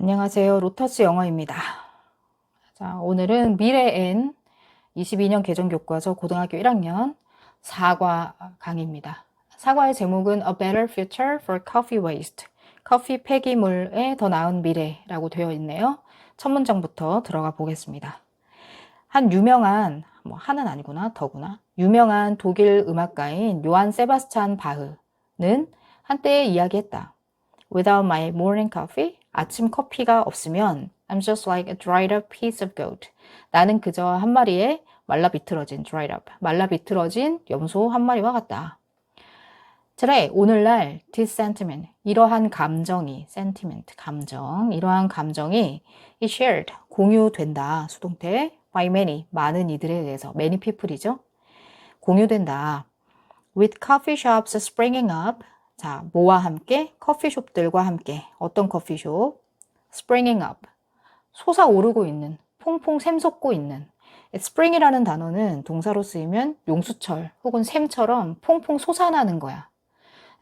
안녕하세요. 로터스 영어입니다. 자, 오늘은 미래엔 22년 개정교과서 고등학교 1학년 사과 강의입니다. 사과의 제목은 A Better Future for Coffee Waste. 커피 폐기물에 더 나은 미래라고 되어 있네요. 첫 문장부터 들어가 보겠습니다. 한 유명한, 한은 아니구나, 더구나. 유명한 독일 음악가인 요한 세바스찬 바흐는 한때 이야기했다. Without my morning coffee, 아침 커피가 없으면 I'm just like a dried up piece of goat. 나는 그저 한 마리의 말라 비틀어진 dried up, 말라 비틀어진 염소 한 마리와 같다. Today, 오늘날 this sentiment, 이러한 감정이 sentiment, 감정, 이러한 감정이 is shared, 공유된다. 수동태 by many, 많은 이들에 대해서 many people이죠. 공유된다. With coffee shops springing up, 자, 뭐와 함께? 커피숍들과 함께. 어떤 커피숍? Springing up. 솟아오르고 있는, 퐁퐁 샘솟고 있는. Spring이라는 단어는 동사로 쓰이면 용수철 혹은 샘처럼 퐁퐁 솟아나는 거야.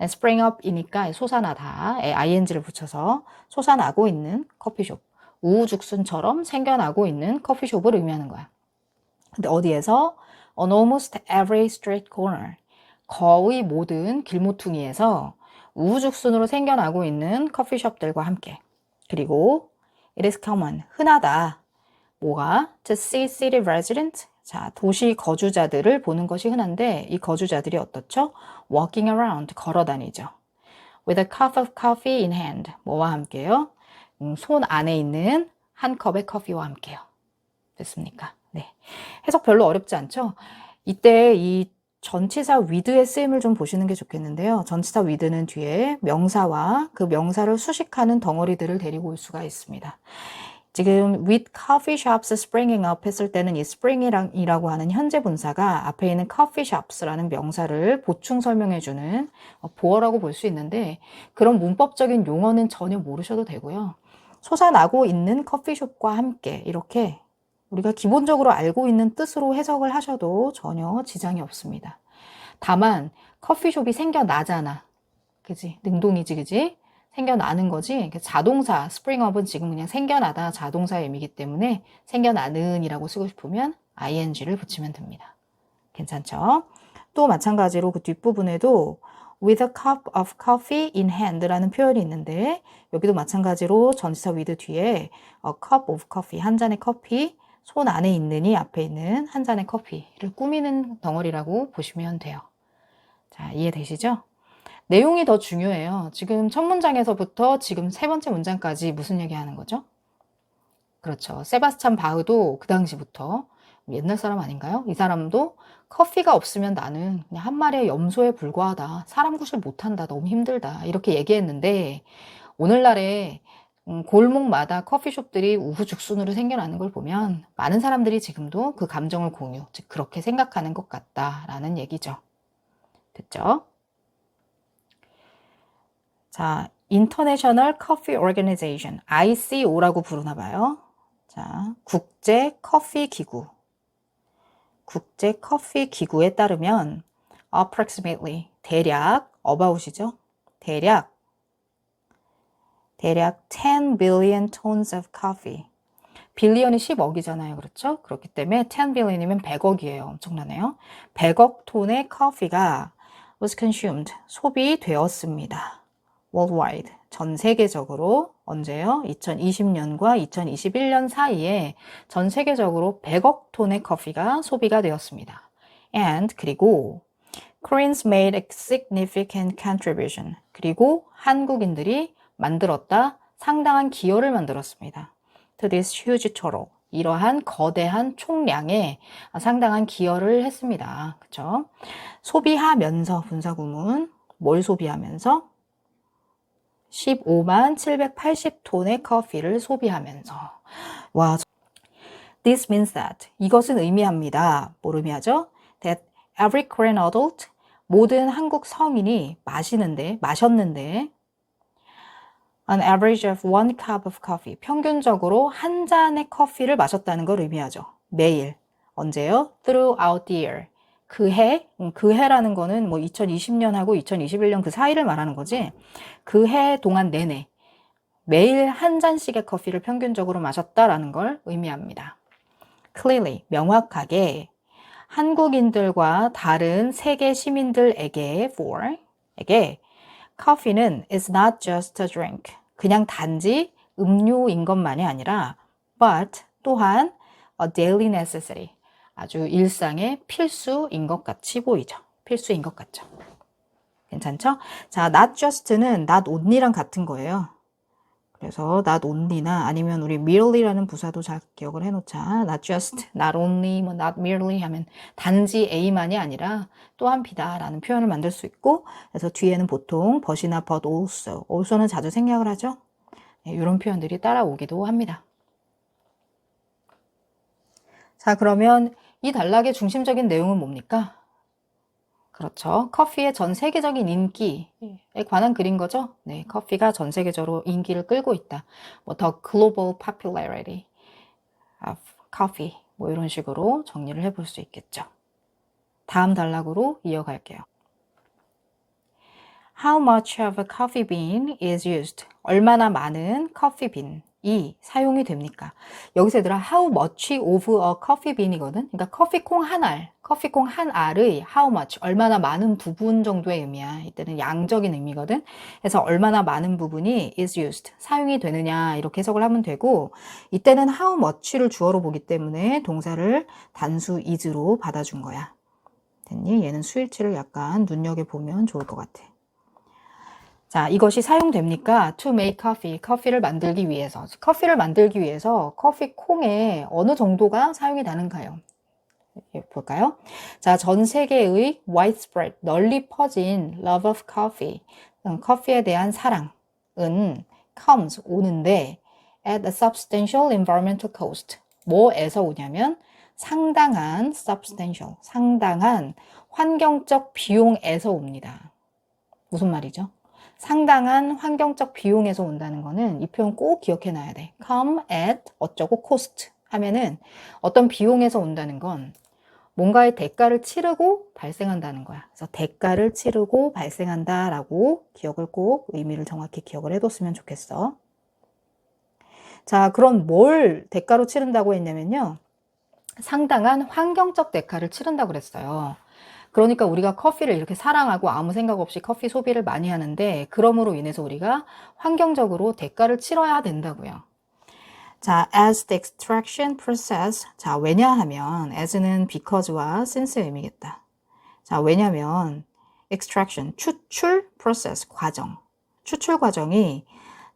Spring up이니까 솟아나다. ing를 붙여서 솟아나고 있는 커피숍. 우후죽순처럼 생겨나고 있는 커피숍을 의미하는 거야. 근데 어디에서? On almost every street corner. 거의 모든 길모퉁이에서 우후죽순으로 생겨나고 있는 커피숍들과 함께. 그리고 it is common, 흔하다. 뭐가? To see city residents. 자, 도시 거주자들을 보는 것이 흔한데 이 거주자들이 어떻죠? Walking around, 걸어다니죠. With a cup of coffee in hand. 뭐와 함께요? 손 안에 있는 한 컵의 커피와 함께요. 됐습니까? 네. 해석 별로 어렵지 않죠? 이때 이 전치사 with의 쓰임을 좀 보시는 게 좋겠는데요. 전치사 with는 뒤에 명사와 그 명사를 수식하는 덩어리들을 데리고 올 수가 있습니다. 지금 with coffee shops springing up 했을 때는 이 spring이라고 하는 현재 분사가 앞에 있는 coffee shops라는 명사를 보충 설명해주는 보어라고 볼 수 있는데 그런 문법적인 용어는 전혀 모르셔도 되고요. 솟아나고 있는 커피숍과 함께 이렇게 우리가 기본적으로 알고 있는 뜻으로 해석을 하셔도 전혀 지장이 없습니다. 다만 커피숍이 생겨나잖아. 그지? 능동이지, 그지? 생겨나는 거지. 자동사, springup은 지금 그냥 생겨나다 자동사의 의미이기 때문에 생겨나는이라고 쓰고 싶으면 ing를 붙이면 됩니다. 괜찮죠? 또 마찬가지로 그 뒷부분에도 with a cup of coffee in hand라는 표현이 있는데 여기도 마찬가지로 전치사 with 뒤에 a cup of coffee, 한 잔의 커피, 손 안에 있느니 앞에 있는 한 잔의 커피를 꾸미는 덩어리라고 보시면 돼요. 자, 이해되시죠? 내용이 더 중요해요. 지금 첫 문장에서부터 지금 세 번째 문장까지 무슨 얘기하는 거죠? 그렇죠. 세바스찬 바흐도 그 당시부터 옛날 사람 아닌가요? 이 사람도 커피가 없으면 나는 그냥 한 마리의 염소에 불과하다. 사람 구실 못한다. 너무 힘들다. 이렇게 얘기했는데 오늘날에 골목마다 커피숍들이 우후죽순으로 생겨나는 걸 보면 많은 사람들이 지금도 그 감정을 공유, 즉 그렇게 생각하는 것 같다라는 얘기죠. 됐죠? 자, International Coffee Organization, ICO라고 부르나 봐요. 자, 국제 커피 기구. 국제 커피 기구에 따르면 approximately, 대략, about이죠. 대략 10 billion tons of coffee. 빌리언이 10억이잖아요. 그렇죠? 그렇기 때문에 10 billion이면 100억이에요. 엄청나네요. 100억 톤의 커피가 was consumed, 소비되었습니다. worldwide, 전 세계적으로. 언제요? 2020년과 2021년 사이에 전 세계적으로 100억 톤의 커피가 소비가 되었습니다. And, 그리고 Koreans made a significant contribution. 그리고 한국인들이 만들었다, 상당한 기여를 만들었습니다. To this huge total. 이러한 거대한 총량에 상당한 기여를 했습니다. 그쵸? 소비하면서 분사구문, 뭘 소비하면서? 15만 780톤의 커피를 소비하면서. 와, this means that. 이것은 의미합니다. 뭘 의미하죠? That every Korean adult, 모든 한국 성인이 마셨는데, an average of 1 cup of coffee. 평균적으로 한 잔의 커피를 마셨다는 걸 의미하죠. 매일. 언제요? Throughout the year. 그 해라는 거는 2020년하고 2021년 그 사이를 말하는 거지. 그 해 동안 내내 매일 한 잔씩의 커피를 평균적으로 마셨다라는 걸 의미합니다. clearly, 명확하게 한국인들과 다른 세계 시민들에게 커피는 is not just a drink. 그냥 단지 음료인 것만이 아니라 but 또한 a daily necessity. 아주 일상의 필수인 것 같이 보이죠. 필수인 것 같죠. 괜찮죠? 자, not just는 not only랑 같은 거예요. 그래서 not only나 아니면 우리 merely라는 부사도 잘 기억을 해놓자. not just, not only, 뭐 not merely 하면 단지 A만이 아니라 또한 B다 라는 표현을 만들 수 있고, 그래서 뒤에는 보통 but이나 but also는 자주 생략을 하죠. 네, 이런 표현들이 따라오기도 합니다. 자, 그러면 이 단락의 중심적인 내용은 뭡니까? 그렇죠. 커피의 전 세계적인 인기에 관한 글인 거죠. 네, 커피가 전 세계적으로 인기를 끌고 있다. 뭐 the global popularity of coffee 뭐 이런 식으로 정리를 해볼 수 있겠죠. 다음 단락으로 이어갈게요. How much of a coffee bean is used? 얼마나 많은 커피 빈이 사용이 됩니까? 여기서 얘들아 how much of a coffee bean이거든. 그러니까 커피콩 한 알의 how much, 얼마나 많은 부분 정도의 의미야. 이때는 양적인 의미거든. 그래서 얼마나 많은 부분이 is used, 사용이 되느냐 이렇게 해석을 하면 되고, 이때는 how much를 주어로 보기 때문에 동사를 단수 is로 받아준 거야. 됐니? 얘는 수일치를 약간 눈여겨보면 좋을 것 같아. 자, 이것이 사용됩니까? To make coffee, 커피를 만들기 위해서. 커피를 만들기 위해서 커피 콩에 어느 정도가 사용이 되는가요? 볼까요? 자, 전 세계의 widespread, 널리 퍼진 love of coffee, 커피에 대한 사랑은 comes, 오는데 at a substantial environmental cost. 뭐에서 오냐면 상당한 substantial, 상당한 환경적 비용에서 옵니다. 무슨 말이죠? 상당한 환경적 비용에서 온다는 거는 이 표현 꼭 기억해 놔야 돼. come at 어쩌고 cost 하면은 어떤 비용에서 온다는 건 뭔가의 대가를 치르고 발생한다는 거야. 그래서 대가를 치르고 발생한다라고 기억을 꼭 의미를 정확히 기억을 해뒀으면 좋겠어. 자, 그럼 뭘 대가로 치른다고 했냐면요. 상당한 환경적 대가를 치른다고 그랬어요. 그러니까 우리가 커피를 이렇게 사랑하고 아무 생각 없이 커피 소비를 많이 하는데 그럼으로 인해서 우리가 환경적으로 대가를 치러야 된다고요. 자, as the extraction process. 자, 왜냐하면 as는 because와 since의 의미겠다. 자, 왜냐면 extraction, 추출 process, 과정. 추출 과정이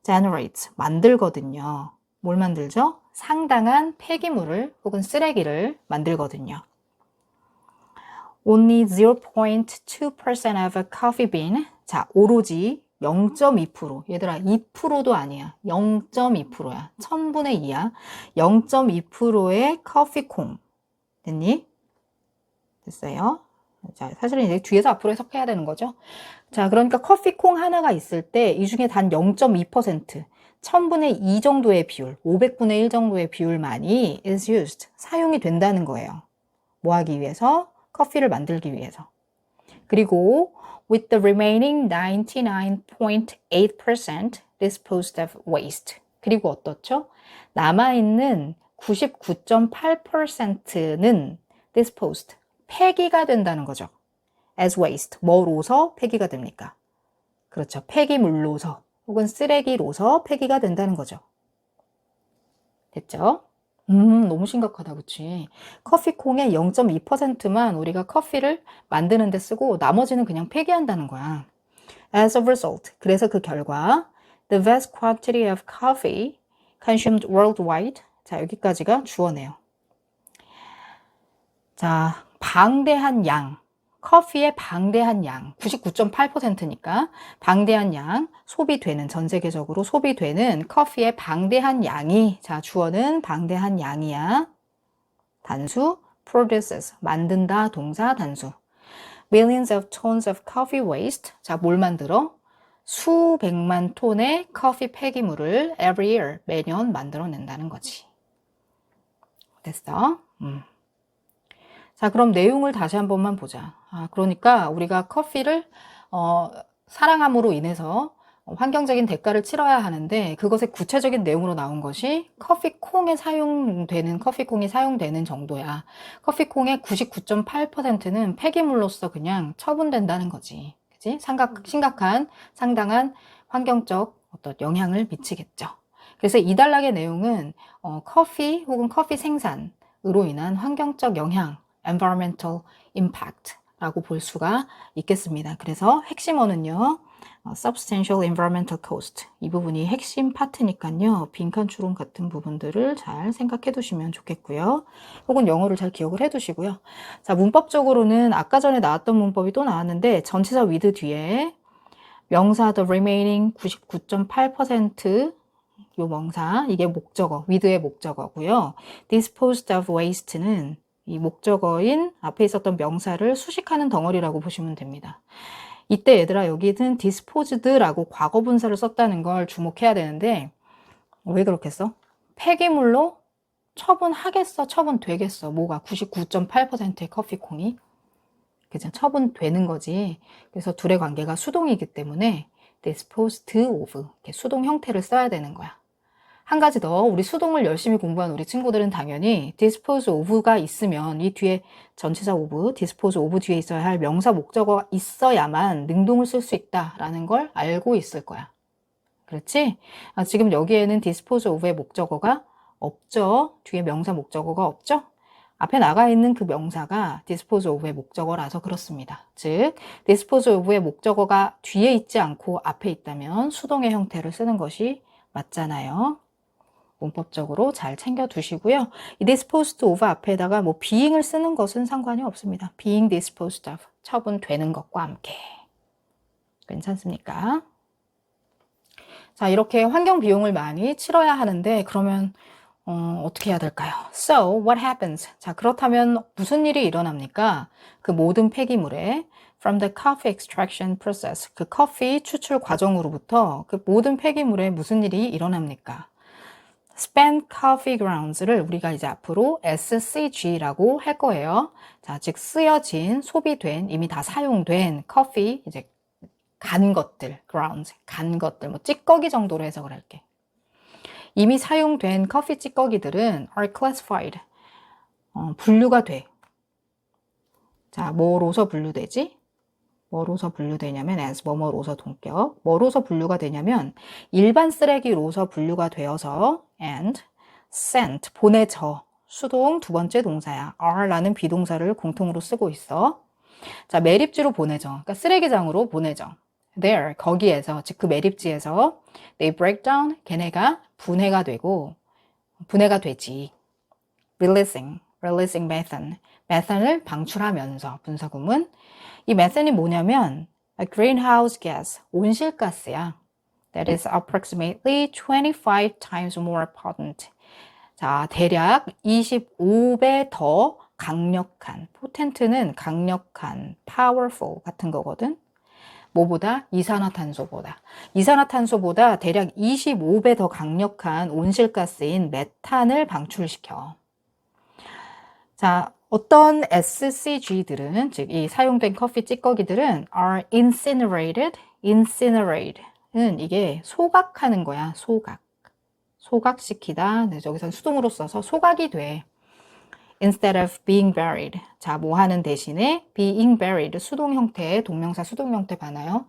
generates, 만들거든요. 뭘 만들죠? 상당한 폐기물을 혹은 쓰레기를 만들거든요. Only 0.2% of a coffee bean. 자, 오로지 0.2%. 얘들아, 2%도 아니야. 0.2%야. 1000분의 2야. 0.2%의 커피콩. 됐니? 됐어요? 자, 사실은 이제 뒤에서 앞으로 해석해야 되는 거죠. 자, 그러니까 커피콩 하나가 있을 때 이 중에 단 0.2%, 1000분의 2 정도의 비율, 500분의 1 정도의 비율만이 is used, 사용이 된다는 거예요. 뭐 하기 위해서? 커피를 만들기 위해서. 그리고 with the remaining 99.8% disposed of waste. 그리고 어떻죠? 남아있는 99.8%는 disposed, 폐기가 된다는 거죠. as waste, 뭐로서 폐기가 됩니까? 그렇죠. 폐기물로서 혹은 쓰레기로서 폐기가 된다는 거죠. 됐죠? 너무 심각하다, 그치? 커피콩의 0.2%만 우리가 커피를 만드는 데 쓰고 나머지는 그냥 폐기한다는 거야. As a result, 그래서 그 결과 the vast quantity of coffee consumed worldwide. 자, 여기까지가 주어네요. 자, 방대한 양. 커피의 방대한 양, 99.8%니까 방대한 양, 소비되는, 전 세계적으로 소비되는 커피의 방대한 양이, 자, 주어는 방대한 양이야. 단수, produces, 만든다, 동사, 단수. Millions of tons of coffee waste. 자, 뭘 만들어? 수백만 톤의 커피 폐기물을 every year, 매년 만들어낸다는 거지. 됐어? 자, 그럼 내용을 다시 한 번만 보자. 그러니까 우리가 커피를 사랑함으로 인해서 환경적인 대가를 치러야 하는데 그것의 구체적인 내용으로 나온 것이 커피콩이 사용되는 정도야. 커피콩의 99.8%는 폐기물로서 그냥 처분된다는 거지. 그치? 상당한 환경적 어떤 영향을 미치겠죠. 그래서 이 단락의 내용은 커피 혹은 커피 생산으로 인한 환경적 영향, environmental impact 라고 볼 수가 있겠습니다. 그래서 핵심어는요, substantial environmental cost. 이 부분이 핵심 파트니까요, 빈칸 추론 같은 부분들을 잘 생각해 두시면 좋겠고요. 혹은 영어를 잘 기억을 해 두시고요. 자, 문법적으로는 아까 전에 나왔던 문법이 또 나왔는데, 전치사 with 뒤에 명사 the remaining 99.8% 요 명사, 이게 목적어, with의 목적어고요. disposed of waste는 이 목적어인 앞에 있었던 명사를 수식하는 덩어리라고 보시면 됩니다. 이때 얘들아 여기는 disposed라고 과거 분사를 썼다는 걸 주목해야 되는데 왜 그렇겠어? 폐기물로 처분하겠어? 처분되겠어? 뭐가? 99.8%의 커피콩이 그죠? 처분되는 거지. 그래서 둘의 관계가 수동이기 때문에 disposed of 이렇게 수동 형태를 써야 되는 거야. 한 가지 더, 우리 수동을 열심히 공부한 우리 친구들은 당연히 dispose of가 있으면 이 뒤에 전치사 of, dispose of 뒤에 있어야 할 명사 목적어가 있어야만 능동을 쓸 수 있다라는 걸 알고 있을 거야. 그렇지? 지금 여기에는 dispose of의 목적어가 없죠? 뒤에 명사 목적어가 없죠? 앞에 나가 있는 그 명사가 dispose of의 목적어라서 그렇습니다. 즉, dispose of의 목적어가 뒤에 있지 않고 앞에 있다면 수동의 형태를 쓰는 것이 맞잖아요. 문법적으로 잘 챙겨 두시고요. 이 disposed of 앞에다가 뭐 being을 쓰는 것은 상관이 없습니다. being disposed of, 처분되는 것과 함께. 괜찮습니까? 자, 이렇게 환경 비용을 많이 치러야 하는데 그러면 어떻게 해야 될까요? So, what happens? 자, 그렇다면 무슨 일이 일어납니까? 그 모든 폐기물에 from the coffee extraction process, 그 커피 추출 과정으로부터 그 모든 폐기물에 무슨 일이 일어납니까? spent coffee grounds를 우리가 이제 앞으로 SCG라고 할 거예요. 자, 즉 쓰여진, 소비된, 이미 다 사용된 커피, 이제 간 것들, grounds, 간 것들, 뭐 찌꺼기 정도로 해석을 할게. 이미 사용된 커피 찌꺼기들은 are classified, 분류가 돼. 자, 뭐로서 분류되지? 뭐로서 분류되냐면 as 뭐뭐로서 동격, 뭐로서 분류가 되냐면 일반 쓰레기로서 분류가 되어서 and sent, 보내져, 수동 두 번째 동사야. are라는 비동사를 공통으로 쓰고 있어. 자, 매립지로 보내져. 그러니까 쓰레기장으로 보내져. there, 거기에서, 즉 그 매립지에서 they break down, 걔네가 분해가 되지. releasing methane, 메탄을 방출하면서 분사구문. 이 메탄이 뭐냐면 a greenhouse gas, 온실가스야. That is approximately 25 times more potent. 자, 대략 25배 더 강력한, potent는 강력한, powerful 같은 거거든. 뭐보다? 이산화탄소보다. 이산화탄소보다 대략 25배 더 강력한 온실가스인 메탄을 방출시켜. 자, 어떤 SCG들은, 즉 이 사용된 커피 찌꺼기들은 are incinerated. incinerated는 이게 소각하는 거야. 소각시키다. 네, 여기서 수동으로 써서 소각이 돼. instead of being buried. 자, 뭐 하는 대신에 being buried. 수동 형태, 동명사 수동 형태 봐놔요.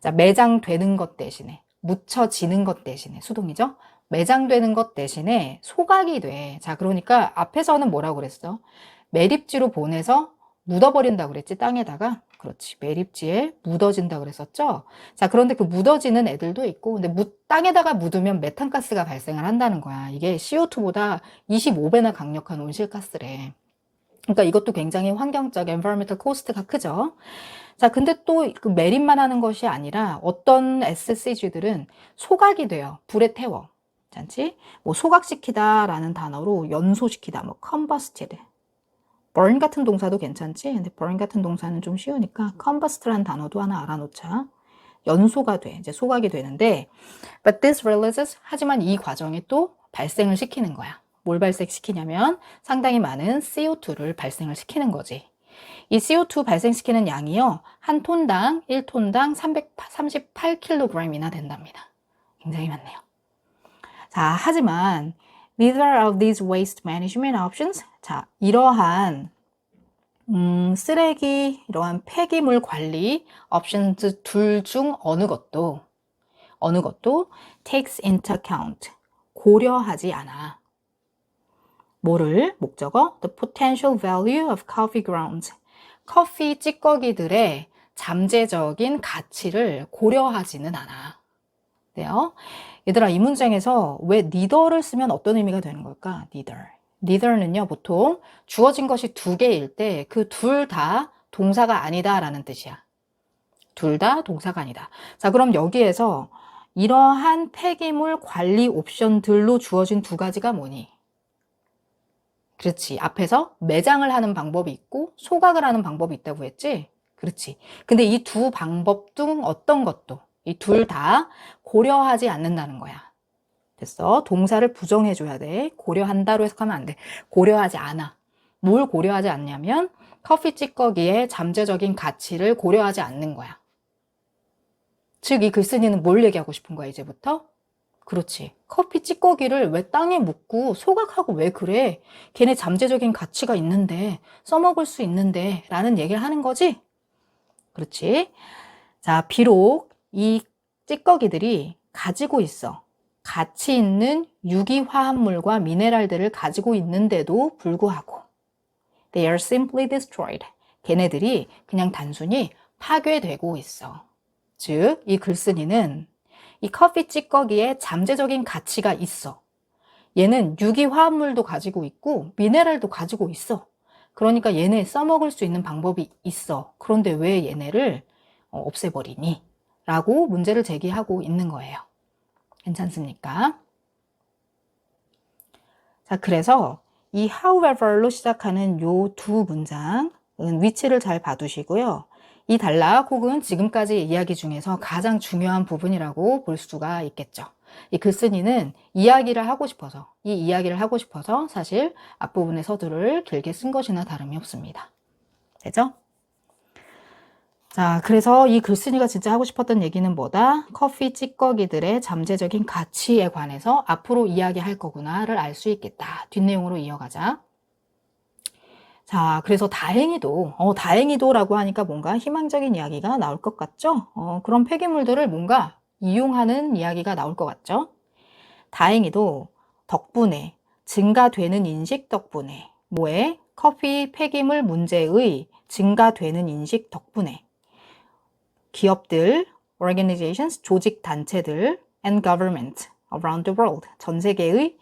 자, 매장되는 것 대신에, 묻혀지는 것 대신에, 수동이죠? 매장되는 것 대신에 소각이 돼. 자, 그러니까 앞에서는 뭐라고 그랬어? 매립지로 보내서 묻어버린다고 그랬지, 땅에다가. 그렇지, 매립지에 묻어진다 그랬었죠. 자, 그런데 그 묻어지는 애들도 있고, 근데 땅에다가 묻으면 메탄가스가 발생을 한다는 거야. 이게 CO2보다 25배나 강력한 온실가스래. 그러니까 이것도 굉장히 환경적 environmental cost가 크죠. 자, 근데 또 그 매립만 하는 것이 아니라 어떤 SCG들은 소각이 돼요. 불에 태워. 괜찮지? 뭐 소각시키다라는 단어로 연소시키다, 뭐 combusted. burn 같은 동사도 괜찮지? 근데 burn 같은 동사는 좀 쉬우니까 combust라는 단어도 하나 알아놓자. 연소가 돼. 이제 소각이 되는데 but this releases, 하지만 이 과정에 또 발생을 시키는 거야. 뭘 발생시키냐면 상당히 많은 CO2를 발생을 시키는 거지. 이 CO2 발생시키는 양이요. 한 톤당 1톤당 338kg이나 된답니다. 굉장히 많네요. 자, 하지만 neither of these waste management options, 자, 이러한 쓰레기, 이러한 폐기물 관리 options 둘 중 어느 것도 takes into account, 고려하지 않아. 뭐를? 목적어? The potential value of coffee grounds. 커피 찌꺼기들의 잠재적인 가치를 고려하지는 않아. 네요. 얘들아, 이 문장에서 왜 neither를 쓰면 어떤 의미가 되는 걸까? neither는요, 보통 주어진 것이 두 개일 때 그 둘 다 동사가 아니다 라는 뜻이야. 둘 다 동사가 아니다. 자, 그럼 여기에서 이러한 폐기물 관리 옵션들로 주어진 두 가지가 뭐니? 그렇지. 앞에서 매장을 하는 방법이 있고 소각을 하는 방법이 있다고 했지? 그렇지. 근데 이 두 방법 중 어떤 것도 이 둘 다 고려하지 않는다는 거야. 됐어. 동사를 부정해줘야 돼. 고려한다로 해석하면 안 돼. 고려하지 않아. 뭘 고려하지 않냐면 커피 찌꺼기의 잠재적인 가치를 고려하지 않는 거야. 즉, 이 글쓴이는 뭘 얘기하고 싶은 거야, 이제부터? 그렇지. 커피 찌꺼기를 왜 땅에 묻고 소각하고 왜 그래? 걔네 잠재적인 가치가 있는데, 써먹을 수 있는데, 라는 얘기를 하는 거지? 그렇지. 자, 비록 이 찌꺼기들이 가지고 있어. 가치 있는 유기화합물과 미네랄들을 가지고 있는데도 불구하고 They are simply destroyed. 걔네들이 그냥 단순히 파괴되고 있어. 즉, 이 글쓴이는 이 커피 찌꺼기에 잠재적인 가치가 있어. 얘는 유기화합물도 가지고 있고 미네랄도 가지고 있어. 그러니까 얘네 써먹을 수 있는 방법이 있어. 그런데 왜 얘네를 없애버리니? 라고 문제를 제기하고 있는 거예요. 괜찮습니까? 자, 그래서 이 however로 시작하는 요 두 문장은 위치를 잘 봐두시고요. 이 단락 혹은 지금까지 이야기 중에서 가장 중요한 부분이라고 볼 수가 있겠죠. 이 글쓴이는 이 이야기를 하고 싶어서 사실 앞부분의 서두를 길게 쓴 것이나 다름이 없습니다. 되죠? 자, 그래서 이 글쓴이가 진짜 하고 싶었던 얘기는 뭐다? 커피 찌꺼기들의 잠재적인 가치에 관해서 앞으로 이야기할 거구나를 알 수 있겠다. 뒷내용으로 이어가자. 자, 그래서 다행히도라고 하니까 뭔가 희망적인 이야기가 나올 것 같죠? 그런 폐기물들을 뭔가 이용하는 이야기가 나올 것 같죠? 다행히도 덕분에, 증가되는 인식 덕분에, 뭐에? 커피 폐기물 문제의 증가되는 인식 덕분에 기업들, organizations, 조직 단체들, and government around the world, 전 세계의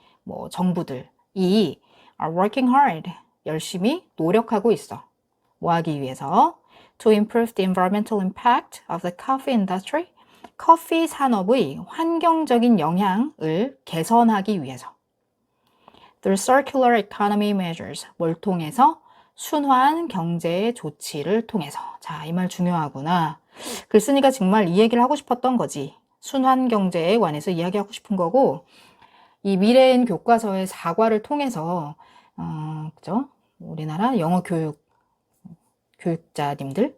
정부들이 are working hard, 열심히 노력하고 있어. 뭐 하기 위해서? To improve the environmental impact of the coffee industry, 커피 산업의 환경적인 영향을 개선하기 위해서. Through circular economy measures, 뭘 통해서? 순환 경제 조치를 통해서. 자, 이 말 중요하구나. 글쓴이가 정말 이 얘기를 하고 싶었던 거지. 순환 경제에 관해서 이야기하고 싶은 거고, 이 미래엔 교과서의 사과를 통해서, 그죠? 우리나라 영어 교육자님들,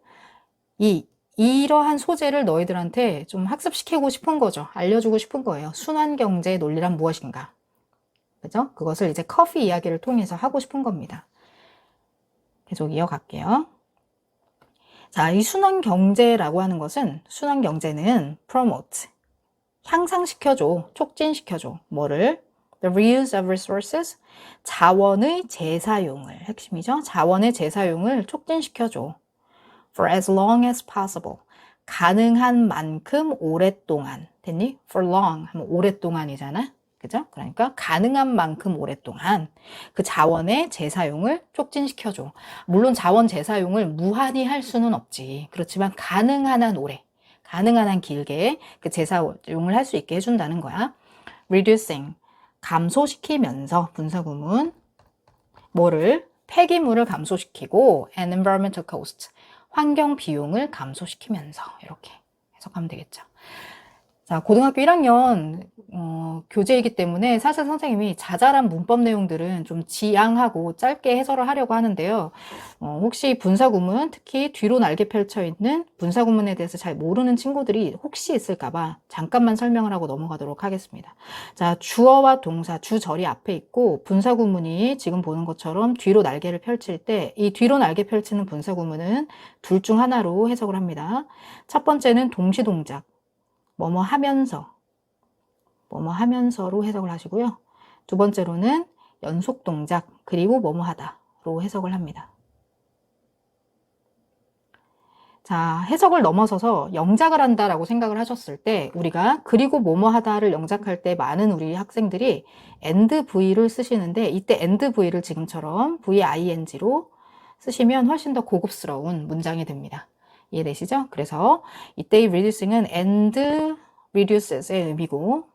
이러한 소재를 너희들한테 좀 학습시키고 싶은 거죠. 알려주고 싶은 거예요. 순환 경제의 논리란 무엇인가? 그죠? 그것을 이제 커피 이야기를 통해서 하고 싶은 겁니다. 계속 이어갈게요. 자, 이 순환 경제라고 하는 것은, 순환 경제는 promote, 향상시켜줘, 촉진시켜줘. 뭐를? The reuse of resources, 자원의 재사용을, 핵심이죠. 자원의 재사용을 촉진시켜줘. For as long as possible, 가능한 만큼 오랫동안. 됐니? For long 하면 오랫동안이잖아. 그죠? 그러니까 가능한 만큼 오랫동안 그 자원의 재사용을 촉진시켜줘. 물론 자원 재사용을 무한히 할 수는 없지. 그렇지만 가능한 한 오래, 가능한 한 길게 그 재사용을 할 수 있게 해준다는 거야. Reducing, 감소시키면서 분사구문, 뭐를? 폐기물을 감소시키고 and environmental cost, 환경 비용을 감소시키면서 이렇게 해석하면 되겠죠. 자, 고등학교 1학년 교재이기 때문에 사실 선생님이 자잘한 문법 내용들은 좀 지양하고 짧게 해설을 하려고 하는데요. 혹시 분사구문, 특히 뒤로 날개 펼쳐 있는 분사구문에 대해서 잘 모르는 친구들이 혹시 있을까봐 잠깐만 설명을 하고 넘어가도록 하겠습니다. 자, 주어와 동사, 주절이 앞에 있고 분사구문이 지금 보는 것처럼 뒤로 날개를 펼칠 때 이 뒤로 날개 펼치는 분사구문은 둘 중 하나로 해석을 합니다. 첫 번째는 동시동작. 뭐뭐 하면서, 뭐뭐 하면서로 해석을 하시고요. 두 번째로는 연속 동작, 그리고 뭐뭐 하다로 해석을 합니다. 자, 해석을 넘어서서 영작을 한다라고 생각을 하셨을 때 우리가 그리고 뭐뭐 하다를 영작할 때 많은 우리 학생들이 and v를 쓰시는데 이때 and v를 지금처럼 ving로 쓰시면 훨씬 더 고급스러운 문장이 됩니다. 이해되시죠? 그래서 이때의 reducing은 and reduces의 의미고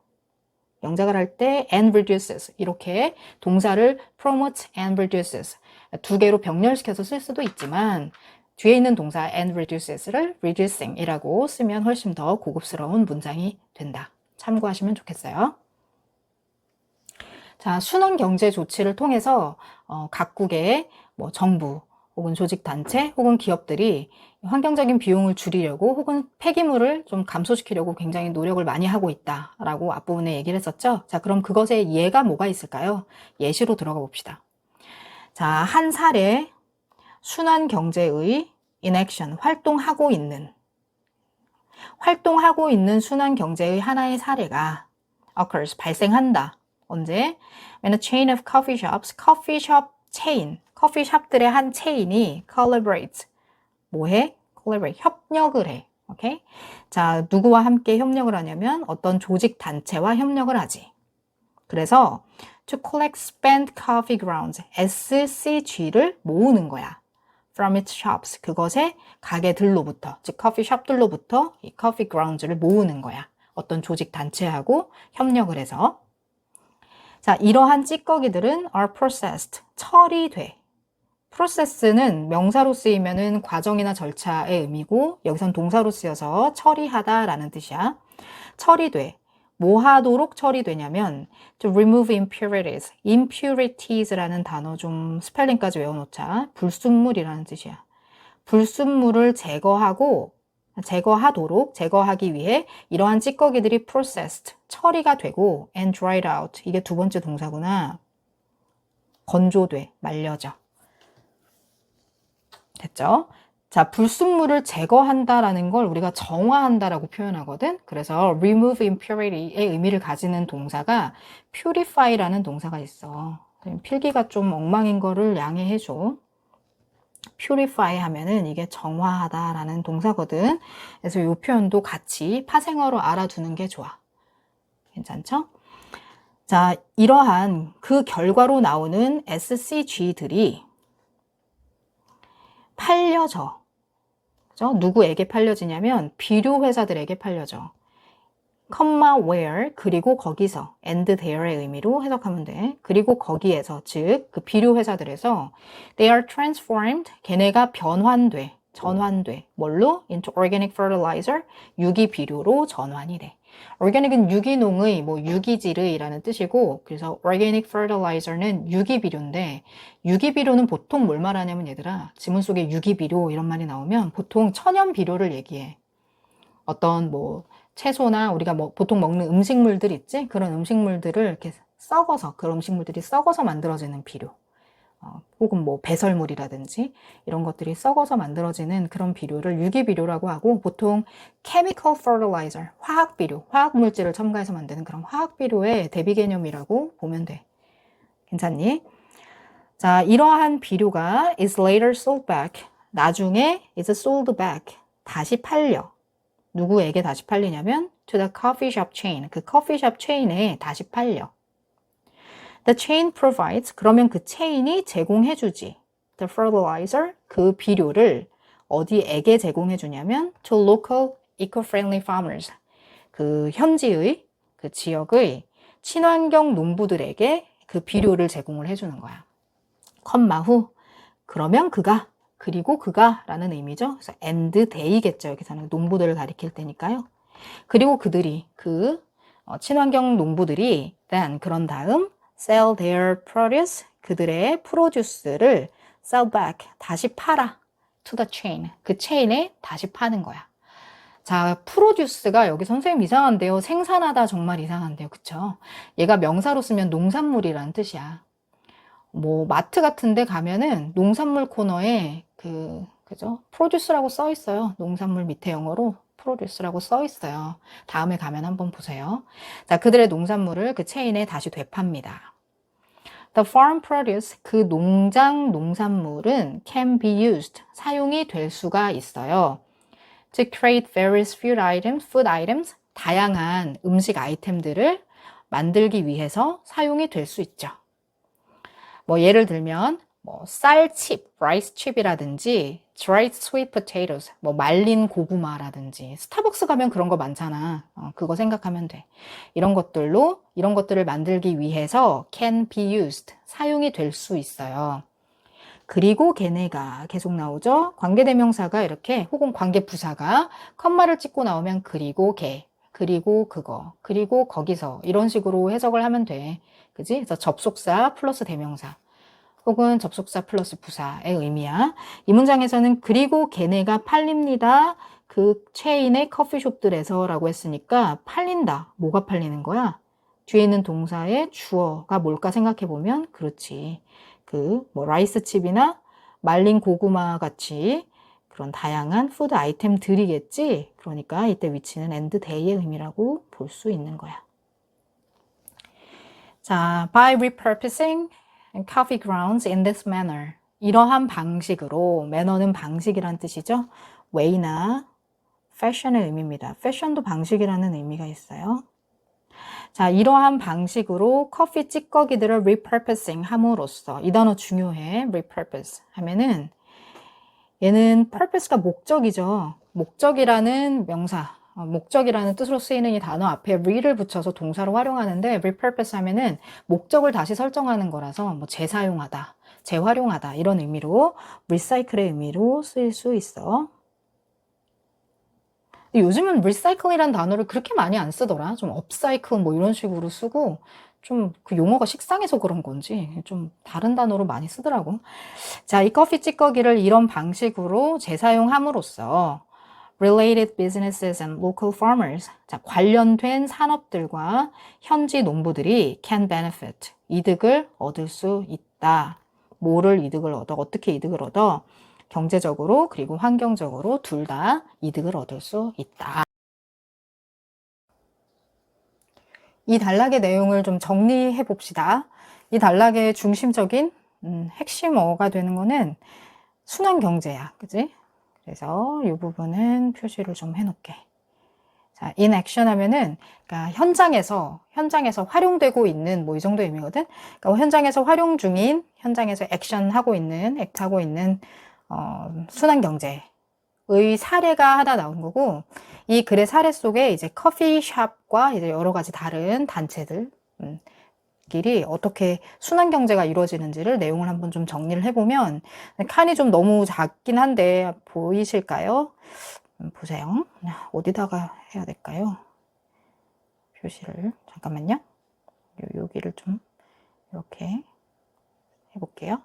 영작을 할 때 and reduces 이렇게 동사를 promote and reduces 두 개로 병렬시켜서 쓸 수도 있지만 뒤에 있는 동사 and reduces를 reducing이라고 쓰면 훨씬 더 고급스러운 문장이 된다. 참고하시면 좋겠어요. 자, 순환 경제 조치를 통해서 각국의 뭐 정부 혹은 조직단체 혹은 기업들이 환경적인 비용을 줄이려고 혹은 폐기물을 좀 감소시키려고 굉장히 노력을 많이 하고 있다라고 앞부분에 얘기를 했었죠. 자, 그럼 그것의 예가 뭐가 있을까요? 예시로 들어가 봅시다. 자, 한 사례 순환 경제의 inaction, 활동하고 있는 순환 경제의 하나의 사례가 occurs, 발생한다. 언제? When a chain of coffee shops, 커피숍 체인, 커피숍들의 한 체인이 collaborates, 뭐해? collaborate, 협력을 해. 오케이? 자, 누구와 함께 협력을 하냐면 어떤 조직 단체와 협력을 하지. 그래서 to collect spent coffee grounds, SCG를 모으는 거야. from its shops, 그것의 가게들로부터, 즉 커피숍들로부터 이 coffee grounds를 모으는 거야. 어떤 조직 단체하고 협력을 해서. 자, 이러한 찌꺼기들은 are processed, 처리돼. process는 명사로 쓰이면은 과정이나 절차의 의미고 여기선 동사로 쓰여서 처리하다라는 뜻이야. 처리돼. 뭐 하도록 처리되냐면 to remove impurities. impurities라는 단어 좀 스펠링까지 외워놓자. 불순물이라는 뜻이야. 불순물을 제거하기 위해 이러한 찌꺼기들이 processed, 처리가 되고 and dried out. 이게 두 번째 동사구나. 건조돼, 말려져. 됐죠? 자, 불순물을 제거한다라는 걸 우리가 정화한다라고 표현하거든. 그래서 remove impurity의 의미를 가지는 동사가 purify라는 동사가 있어. 필기가 좀 엉망인 거를 양해해줘. purify 하면은 이게 정화하다라는 동사거든. 그래서 이 표현도 같이 파생어로 알아두는 게 좋아. 괜찮죠? 자, 이러한 그 결과로 나오는 SCG들이 팔려져. 그죠? 누구에게 팔려지냐면 비료 회사들에게 팔려져. where, 그리고 거기서, and there의 의미로 해석하면 돼. 그리고 거기에서, 즉 그 비료 회사들에서 they are transformed, 걔네가 전환돼. 뭘로? into organic fertilizer, 유기 비료로 전환이 돼. organic은 유기농의, 유기질의라는 뜻이고, 그래서 organic fertilizer는 유기비료인데, 유기비료는 보통 뭘 말하냐면 얘들아, 지문 속에 유기비료 이런 말이 나오면 보통 천연비료를 얘기해. 어떤 채소나 우리가 보통 먹는 음식물들 있지? 그런 음식물들을 이렇게 그런 음식물들이 썩어서 만들어지는 비료. 혹은 배설물이라든지 이런 것들이 썩어서 만들어지는 그런 비료를 유기비료라고 하고 보통 chemical fertilizer, 화학비료, 화학물질을 첨가해서 만드는 그런 화학비료의 대비 개념이라고 보면 돼. 괜찮니? 자, 이러한 비료가 is later sold back. 나중에 is sold back. 다시 팔려. 누구에게 다시 팔리냐면 to the coffee shop chain. 그 커피숍 체인에 다시 팔려. The chain provides. 그러면 그 체인이 제공해주지. The fertilizer. 그 비료를 어디에게 제공해주냐면 to local eco-friendly farmers. 그 현지의, 그 지역의 친환경 농부들에게 그 비료를 제공을 해주는 거야. 컴마 후. 그러면 그리고 그가 라는 의미죠. 그래서 and they겠죠. 여기서는 농부들을 가리킬 때니까요. 그리고 그들이 친환경 농부들이 then 그런 다음 sell their produce 그들의 프로듀스를 sell back 다시 팔아 to the chain 그 체인에 다시 파는 거야. 자, 프로듀스가 여기 선생님 이상한데요. 생산하다 정말 이상한데요. 그쵸? 얘가 명사로 쓰면 농산물이라는 뜻이야. 뭐 마트 같은 데 가면은 농산물 코너에 그죠? 프로듀스라고 써 있어요. 농산물 밑에 영어로 프로듀스라고 써 있어요. 다음에 가면 한번 보세요. 자, 그들의 농산물을 그 체인에 다시 되팝니다. The farm produce, 그 농장 농산물은 can be used, 사용이 될 수가 있어요. To create various food items, 다양한 음식 아이템들을 만들기 위해서 사용이 될 수 있죠. 뭐 예를 들면 쌀칩, rice chip이라든지 dried sweet potatoes, 말린 고구마라든지 스타벅스 가면 그런 거 많잖아. 그거 생각하면 돼. 이런 것들을 만들기 위해서 can be used, 사용이 될 수 있어요. 그리고 걔네가 계속 나오죠. 관계대명사가 이렇게 혹은 관계부사가 컴마를 찍고 나오면 그리고 걔, 그리고 그거, 그리고 거기서 이런 식으로 해석을 하면 돼. 그지? 그래서 접속사 플러스 대명사 혹은 접속사 플러스 부사의 의미야. 이 문장에서는 그리고 걔네가 팔립니다. 그 체인의 커피숍들에서 라고 했으니까 팔린다. 뭐가 팔리는 거야? 뒤에 있는 동사의 주어가 뭘까 생각해보면 그렇지. 라이스칩이나 말린 고구마 같이 그런 다양한 푸드 아이템들이겠지. 그러니까 이때 위치는 and day의 의미라고 볼 수 있는 거야. 자, by repurposing coffee grounds in this manner. 이러한 방식으로, 매너는 방식이란 뜻이죠. way나 fashion의 의미입니다. fashion도 방식이라는 의미가 있어요. 자, 이러한 방식으로 커피 찌꺼기들을 repurposing 함으로써 이 단어 중요해. repurpose 하면은 얘는 purpose가 목적이죠. 목적이라는 명사, 목적이라는 뜻으로 쓰이는 이 단어 앞에 re를 붙여서 동사로 활용하는데 repurpose 하면은 목적을 다시 설정하는 거라서 재사용하다, 재활용하다 이런 의미로 recycle의 의미로 쓰일 수 있어. 요즘은 recycle이라는 단어를 그렇게 많이 안 쓰더라. 좀 upcycle 이런 식으로 쓰고 좀 그 용어가 식상해서 그런 건지 좀 다른 단어로 많이 쓰더라고. 자, 이 커피 찌꺼기를 이런 방식으로 재사용함으로써 related businesses and local farmers, 자, 관련된 산업들과 현지 농부들이 can benefit, 이득을 얻을 수 있다. 뭐를 이득을 얻어? 어떻게 이득을 얻어? 경제적으로 그리고 환경적으로 둘 다 이득을 얻을 수 있다. 이 단락의 내용을 좀 정리해 봅시다. 이 단락의 중심적인 핵심어가 되는 거는 순환경제야. 그지? 그래서 이 부분은 표시를 좀 해놓게. 자, in action 하면은, 그러니까 현장에서 활용되고 있는, 이 정도 의미거든? 그러니까 현장에서 활용 중인, 현장에서 액션 하고 있는, 액트 하고 있는, 순환경제의 사례가 하나 나온 거고, 이 글의 사례 속에 이제 커피숍과 이제 여러 가지 다른 단체들, 길이 어떻게 순환경제가 이루어지는지를 내용을 한번 좀 정리를 해보면 칸이 좀 너무 작긴 한데 보이실까요? 보세요. 어디다가 해야 될까요? 표시를 잠깐만요. 여기를 좀 이렇게 해볼게요.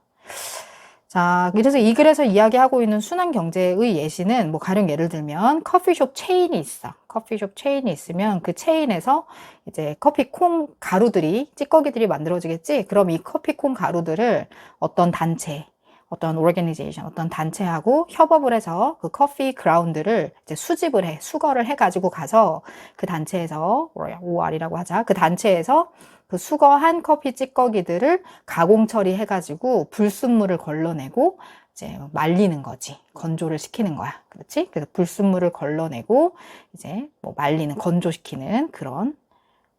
자, 그래서 이 글에서 이야기하고 있는 순환경제의 예시는 가령 예를 들면 커피숍 체인이 있어. 커피숍 체인이 있으면 그 체인에서 이제 커피콩 가루들이, 찌꺼기들이 만들어지겠지? 그럼 이 커피콩 가루들을 어떤 단체, 어떤 organization, 어떤 단체하고 협업을 해서 그 커피 그라운드를 이제 수집을 해, 수거를 해가지고 가서 그 단체에서, OR이라고 하자. 그 단체에서 그 수거한 커피 찌꺼기들을 가공 처리해가지고 불순물을 걸러내고 이제 말리는 거지. 건조를 시키는 거야. 그렇지? 그래서 불순물을 걸러내고 이제 말리는, 건조시키는 그런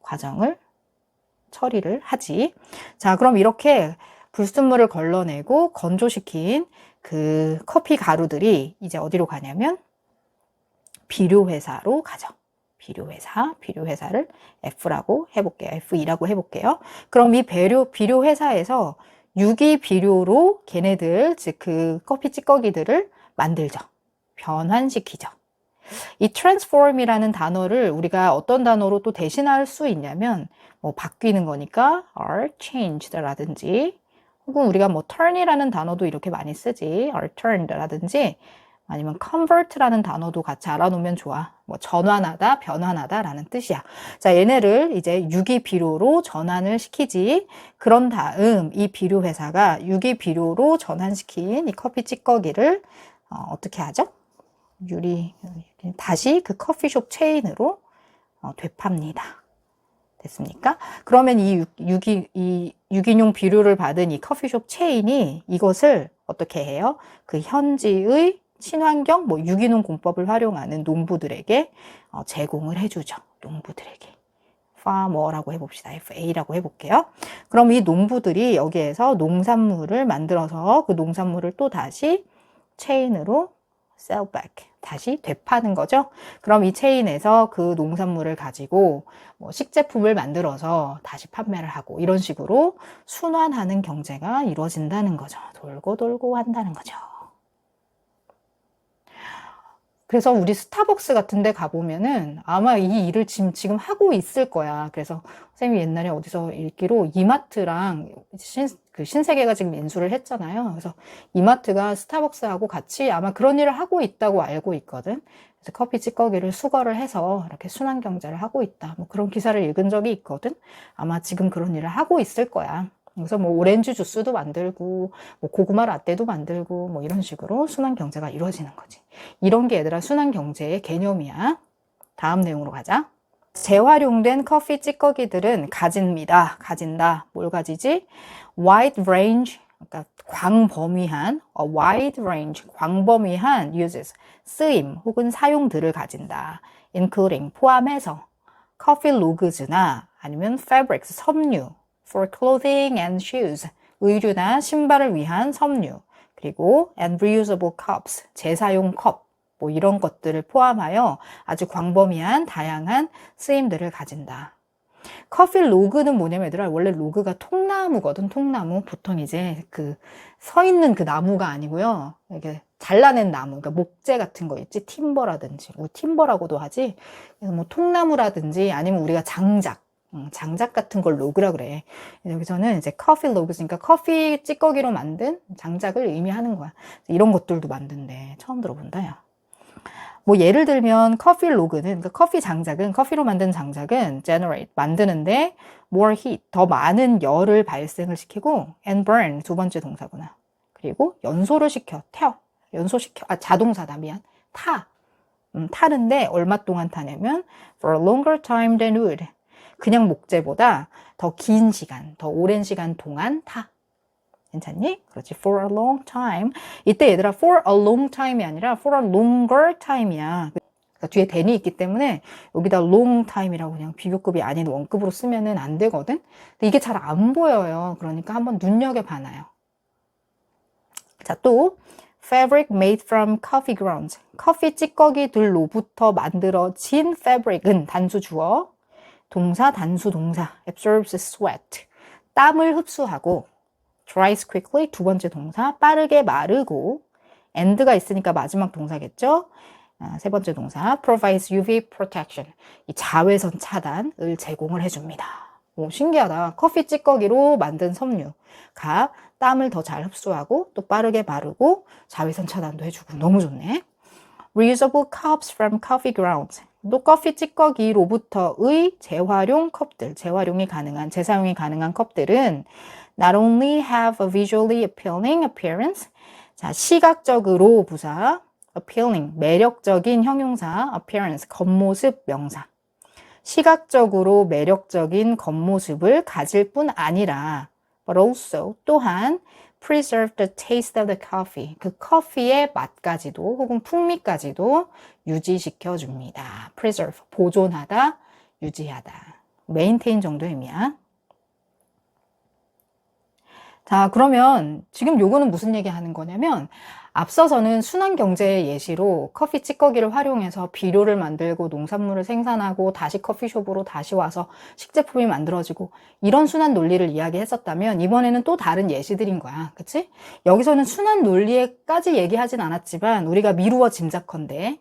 과정을 처리를 하지. 자, 그럼 이렇게 불순물을 걸러내고 건조시킨 그 커피 가루들이 이제 어디로 가냐면 비료회사로 가죠. 비료회사를 F라고 해볼게요. F2라고 해볼게요. 그럼 이 비료회사에서 유기비료로 걔네들, 즉 그 커피 찌꺼기들을 만들죠. 변환시키죠. 이 transform이라는 단어를 우리가 어떤 단어로 또 대신할 수 있냐면 뭐 바뀌는 거니까 are changed라든지 혹은 우리가 뭐 turn이라는 단어도 이렇게 많이 쓰지 are turned라든지 아니면 convert라는 단어도 같이 알아놓으면 좋아. 뭐 전환하다, 변환하다 라는 뜻이야. 자, 얘네를 이제 유기비료로 전환을 시키지. 그런 다음 이 비료 회사가 유기비료로 전환시킨 이 커피 찌꺼기를 어떻게 하죠? 다시 그 커피숍 체인으로 되팝니다. 됐습니까? 그러면 이 유기농 비료를 받은 이 커피숍 체인이 이것을 어떻게 해요? 그 현지의 친환경, 뭐 유기농 공법을 활용하는 농부들에게 제공을 해주죠. 농부들에게. farmer라고 해봅시다. FA라고 해볼게요. 그럼 이 농부들이 여기에서 농산물을 만들어서 그 농산물을 또 다시 체인으로 sell back. 다시 되파는 거죠. 그럼 이 체인에서 그 농산물을 가지고 뭐 식제품을 만들어서 다시 판매를 하고 이런 식으로 순환하는 경제가 이루어진다는 거죠. 돌고 돌고 한다는 거죠. 그래서 우리 스타벅스 같은 데 가보면은 아마 이 일을 지금 하고 있을 거야. 그래서 선생님이 옛날에 어디서 읽기로 이마트랑 신세계가 지금 인수를 했잖아요. 그래서 이마트가 스타벅스하고 같이 아마 그런 일을 하고 있다고 알고 있거든. 그래서 커피 찌꺼기를 수거를 해서 이렇게 순환 경제를 하고 있다. 뭐 그런 기사를 읽은 적이 있거든. 아마 지금 그런 일을 하고 있을 거야. 그래서 뭐 오렌지 주스도 만들고 뭐 고구마 라떼도 만들고 뭐 이런 식으로 순환 경제가 이루어지는 거지. 이런 게 얘들아 순환 경제의 개념이야. 다음 내용으로 가자. 재활용된 커피 찌꺼기들은 가진다. 뭘 가지지? wide range, 그러니까 광범위한, wide range, 광범위한 uses, 쓰임 혹은 사용들을 가진다. including, 포함해서 coffee logs나 아니면 fabrics, 섬유, for clothing and shoes, 의류나 신발을 위한 섬유, 그리고 and reusable cups, 재사용 컵, 뭐 이런 것들을 포함하여 아주 광범위한 다양한 쓰임들을 가진다. 커피 로그는 뭐냐면 얘들아 원래 로그가 통나무거든. 통나무 보통 이제 그 서 있는 그 나무가 아니고요. 이게 잘라낸 나무, 그러니까 목재 같은 거 있지. 팀버라든지, 뭐 팀버라고도 하지. 그래서 뭐 통나무라든지 아니면 우리가 장작 같은 걸 로그라 그래. 여기서는 이제 커피 로그니까 커피 찌꺼기로 만든 장작을 의미하는 거야. 이런 것들도 만든대. 처음 들어본다, 야. 뭐 예를 들면 커피 로그는, 그러니까 커피 장작은, 커피로 만든 장작은 generate, 만드는데 more heat, 더 많은 열을 발생을 시키고 and burn, 두 번째 동사구나. 그리고 연소를 시켜, 자동사다, 미안. 타는데 얼마 동안 타냐면 for a longer time than wood. 그냥 목재보다 더 긴 시간, 더 오랜 시간 동안 타. 괜찮니? 그렇지. for a long time. 이때 얘들아 for a long time이 아니라 for a longer time이야. 그러니까 뒤에 than이 있기 때문에 여기다 long time이라고 그냥 비교급이 아닌 원급으로 쓰면은 안 되거든. 근데 이게 잘 안 보여요. 그러니까 한번 눈여겨봐놔요. 자, 또 fabric made from coffee grounds. 커피 찌꺼기들로부터 만들어진 fabric은 단수 주어, 동사, 단수 동사, absorbs sweat. 땀을 흡수하고 dries quickly, 두 번째 동사, 빠르게 마르고, and가 있으니까 마지막 동사겠죠? 세 번째 동사, provides UV protection. 이 자외선 차단을 제공을 해줍니다. 오, 신기하다. 커피 찌꺼기로 만든 섬유가 땀을 더 잘 흡수하고 또 빠르게 마르고 자외선 차단도 해주고 너무 좋네. reusable cups from coffee grounds. 또 커피 찌꺼기로부터의 재활용 컵들, 재사용이 가능한 컵들은 not only have a visually appealing appearance. 자, 시각적으로 부사, appealing, 매력적인 형용사, appearance, 겉모습 명사. 시각적으로 매력적인 겉모습을 가질 뿐 아니라 but also 또한 preserve the taste of the coffee. 그 커피의 맛까지도 혹은 풍미까지도 유지시켜 줍니다. preserve, 보존하다, 유지하다. maintain 정도 의미야. 자, 그러면 지금 요거는 무슨 얘기 하는 거냐면 앞서서는 순환경제의 예시로 커피 찌꺼기를 활용해서 비료를 만들고 농산물을 생산하고 다시 커피숍으로 다시 와서 식제품이 만들어지고 이런 순환 논리를 이야기했었다면 이번에는 또 다른 예시들인 거야. 그치? 여기서는 순환 논리에까지 얘기하진 않았지만 우리가 미루어 짐작컨대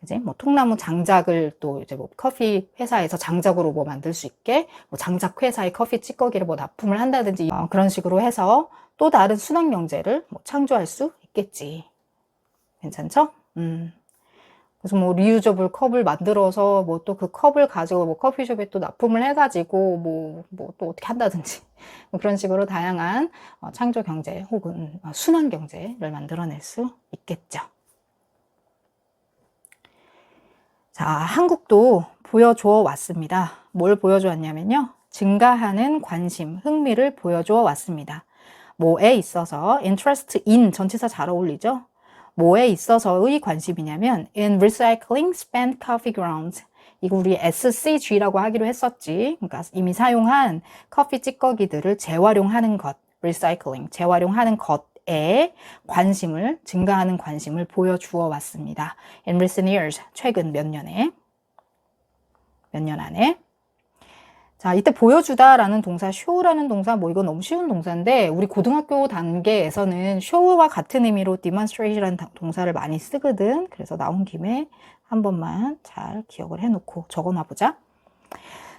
그지? 뭐 통나무 장작을 또 이제 뭐 커피 회사에서 장작으로 뭐 만들 수 있게 뭐 장작 회사의 커피 찌꺼기를 뭐 납품을 한다든지 그런 식으로 해서 또 다른 순환 경제를 뭐 창조할 수 있겠지. 괜찮죠? 그래서 뭐 리유저블 컵을 만들어서 뭐 또 그 컵을 가지고 뭐 커피숍에 또 납품을 해가지고 뭐 또 어떻게 한다든지 뭐 그런 식으로 다양한 창조 경제 혹은 순환 경제를 만들어낼 수 있겠죠. 자, 한국도 보여주어 왔습니다. 뭘 보여주었냐면요. 증가하는 관심, 흥미를 보여주어 왔습니다. 뭐에 있어서 interest in 전치사 잘 어울리죠? 뭐에 있어서의 관심이냐면 in recycling spent coffee grounds. 이거 우리 SCG라고 하기로 했었지. 그러니까 이미 사용한 커피 찌꺼기들을 재활용하는 것, recycling, 재활용하는 것에 관심을, 증가하는 관심을 보여주어 왔습니다. In recent years, 최근 몇 년 안에. 자, 이때 보여주다라는 동사, show라는 동사, 뭐 이건 너무 쉬운 동사인데 우리 고등학교 단계에서는 show와 같은 의미로 demonstrate라는 동사를 많이 쓰거든. 그래서 나온 김에 한 번만 잘 기억을 해놓고 적어놔 보자.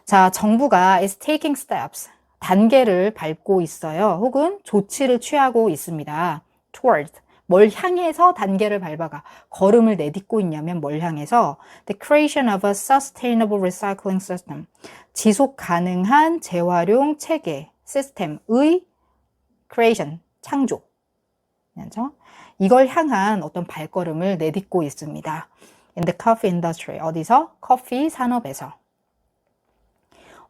자, 정부가 is taking steps, 단계를 밟고 있어요. 혹은 조치를 취하고 있습니다. toward, 뭘 향해서 단계를 밟아가. 걸음을 내딛고 있냐면 뭘 향해서 the creation of a sustainable recycling system, 지속 가능한 재활용 체계, 시스템의 creation, 창조. 그렇죠? 이걸 향한 어떤 발걸음을 내딛고 있습니다. In the coffee industry, 어디서? 커피 산업에서.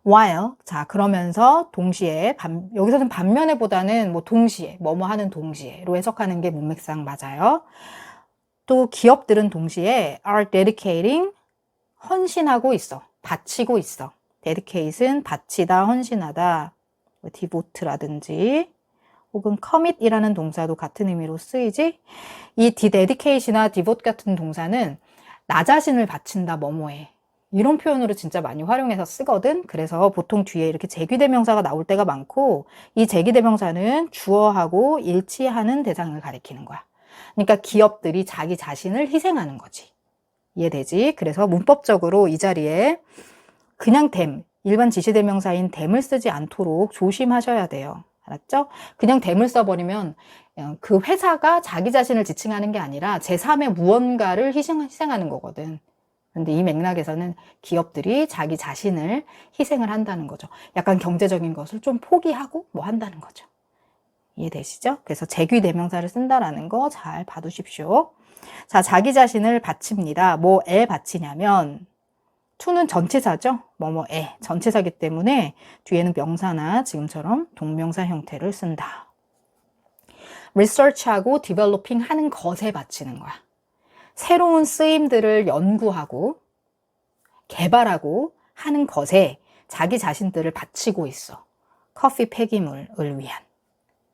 while, 자, 그러면서 동시에, 여기서는 반면에 보다는 뭐 동시에, 뭐뭐 하는 동시에로 해석하는 게 문맥상 맞아요. 또 기업들은 동시에 are dedicating, 헌신하고 있어. 바치고 있어. dedicate은 바치다, 헌신하다, devote라든지 혹은 commit이라는 동사도 같은 의미로 쓰이지. 이 dedicate이나 devote 같은 동사는 나 자신을 바친다, 뭐뭐해. 이런 표현으로 진짜 많이 활용해서 쓰거든. 그래서 보통 뒤에 이렇게 제귀대명사가 나올 때가 많고 이 제귀대명사는 주어하고 일치하는 대상을 가리키는 거야. 그러니까 기업들이 자기 자신을 희생하는 거지. 이해되지? 그래서 문법적으로 이 자리에 그냥 댐, 일반 지시대명사인 댐을 쓰지 않도록 조심하셔야 돼요. 알았죠? 그냥 댐을 써버리면 그 회사가 자기 자신을 지칭하는 게 아니라 제3의 무언가를 희생하는 거거든. 근데 이 맥락에서는 기업들이 자기 자신을 희생을 한다는 거죠. 약간 경제적인 것을 좀 포기하고 뭐 한다는 거죠. 이해되시죠? 그래서 제귀대명사를 쓴다라는 거 잘 봐두십시오. 자, 자기 자신을 바칩니다. 뭐에 바치냐면 to는 전치사죠. 뭐뭐에 전치사기 때문에 뒤에는 명사나 지금처럼 동명사 형태를 쓴다. research하고 developing 하는 것에 바치는 거야. 새로운 쓰임들을 연구하고 개발하고 하는 것에 자기 자신들을 바치고 있어. 커피 폐기물을 위한.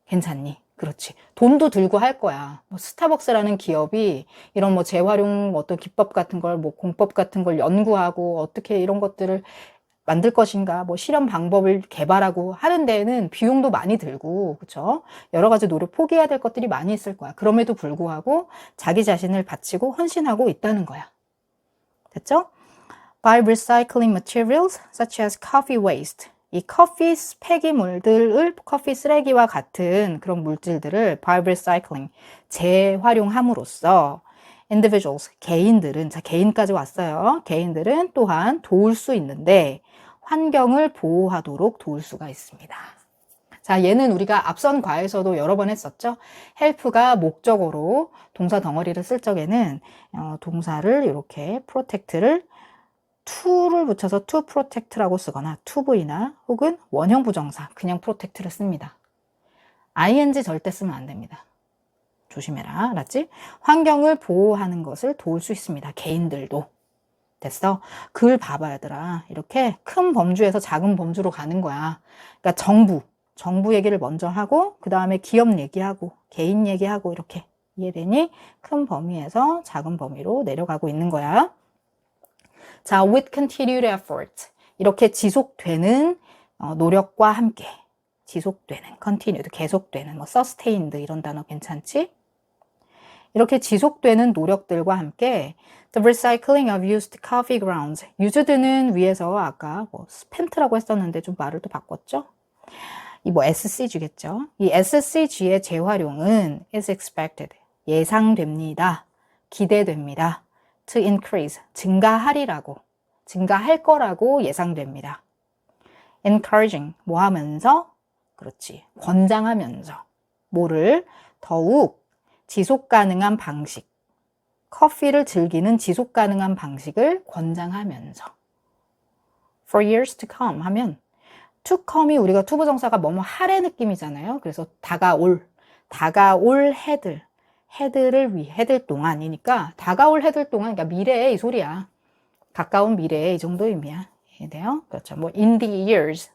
괜찮니? 그렇지. 돈도 들고 할 거야. 뭐 스타벅스라는 기업이 이런 뭐 재활용 어떤 기법 같은 걸, 뭐 공법 같은 걸 연구하고 어떻게 이런 것들을 만들 것인가, 뭐 실험 방법을 개발하고 하는 데에는 비용도 많이 들고, 그쵸? 여러 가지 노력 포기해야 될 것들이 많이 있을 거야. 그럼에도 불구하고 자기 자신을 바치고 헌신하고 있다는 거야. 됐죠? By recycling materials such as coffee waste. 이 커피 폐기물들을 커피 쓰레기와 같은 그런 물질들을 by recycling, 재활용함으로써 individuals, 개인들은, 자, 개인까지 왔어요. 개인들은 또한 도울 수 있는데 환경을 보호하도록 도울 수가 있습니다. 자, 얘는 우리가 앞선 과에서도 여러 번 했었죠. help가 목적어로 동사 덩어리를 쓸 적에는 동사를 이렇게 protect를 to를 붙여서 to protect라고 쓰거나 to부이나 혹은 원형 부정사 그냥 protect를 씁니다. ing 절대 쓰면 안 됩니다. 조심해라. 알았지? 환경을 보호하는 것을 도울 수 있습니다. 개인들도. 됐어? 글 봐봐 얘들아. 이렇게 큰 범주에서 작은 범주로 가는 거야. 그러니까 정부 얘기를 먼저 하고 그 다음에 기업 얘기하고 개인 얘기하고 이렇게 이해되니? 큰 범위에서 작은 범위로 내려가고 있는 거야. 자, with continued effort. 이렇게 지속되는 노력과 함께 지속되는, continued, 계속되는, 뭐 sustained 이런 단어 괜찮지? 이렇게 지속되는 노력들과 함께 The recycling of used coffee grounds. used는 위에서 아까 뭐 spent라고 했었는데 좀 말을 또 바꿨죠. 이 뭐 SCG겠죠. 이 SCG의 재활용은 is expected. 예상됩니다. 기대됩니다. To increase. 증가할 거라고 예상됩니다. encouraging. 뭐 하면서? 그렇지. 권장하면서. 뭐를? 더욱 지속 가능한 방식. 커피를 즐기는 지속 가능한 방식을 권장하면서. For years to come 하면 to come이 우리가 투부정사가 뭐뭐 할의 느낌이잖아요. 그래서 다가올 해들 동안이니까 다가올 해들 동안, 그러니까 미래에 이 소리야. 가까운 미래에 이 정도 의미야. 이해돼요? 그렇죠. 뭐 in the years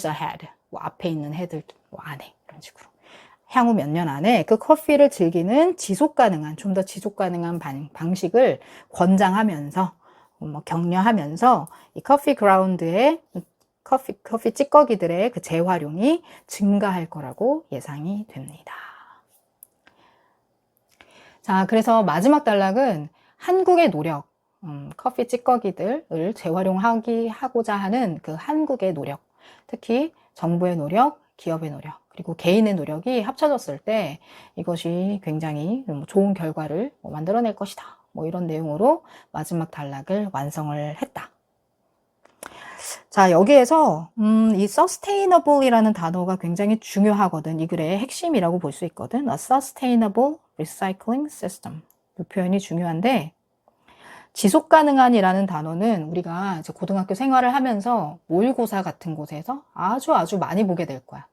ahead. 뭐 앞에 있는 해들 뭐 안에 이런 식으로. 향후 몇 년 안에 그 커피를 즐기는 좀 더 지속 가능한 방식을 권장하면서, 뭐 격려하면서 이 커피 그라운드의 커피 찌꺼기들의 그 재활용이 증가할 거라고 예상이 됩니다. 자, 그래서 마지막 단락은 한국의 노력, 커피 찌꺼기들을 재활용하고자 하는 그 한국의 노력, 특히 정부의 노력, 기업의 노력, 그리고 개인의 노력이 합쳐졌을 때 이것이 굉장히 좋은 결과를 만들어낼 것이다. 뭐 이런 내용으로 마지막 단락을 완성을 했다. 자, 여기에서 이 sustainable이라는 단어가 굉장히 중요하거든. 이 글의 핵심이라고 볼 수 있거든. A sustainable recycling system. 이 표현이 중요한데, 지속 가능한이라는 단어는 우리가 이제 고등학교 생활을 하면서 모의고사 같은 곳에서 아주 많이 보게 될 거야.